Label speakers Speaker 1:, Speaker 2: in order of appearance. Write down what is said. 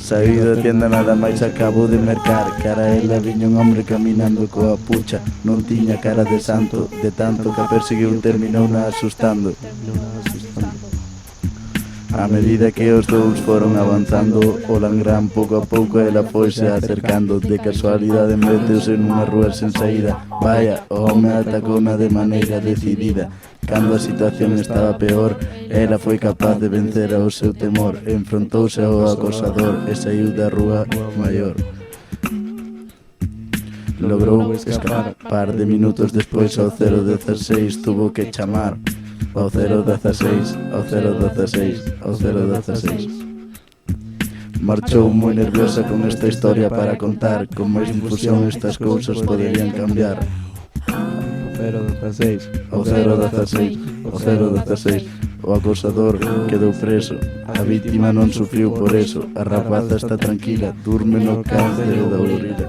Speaker 1: Saí da tienda nada máis acabo de mercar. Cara a ela viña un hombre caminando coa pucha. Non tiña cara de santo, de tanto que a perseguiu terminou na asustando. A medida que os dous foron avanzando, o langrán pouco a pouco ela foise acercando. De casualidade meteuse nunha rúa sen saída. Vaya, o home atacouna de maneira decidida. Cando a situación estaba peor, ela foi capaz de vencer ao seu temor. Enfrontouse ao acosador e saiu da rúa maior. Logrou escapar. Par de minutos despois ao 016 tuvo que chamar ao 016, ao 016, ao 016. Marchou moi nerviosa con esta historia para contar. Con máis difusión estas cousas poderían cambiar. Ao 016, ao 016. O acosador quedou preso. A vítima non sufriu por eso. A rapaza está tranquila, durme no cárcere da Ourida.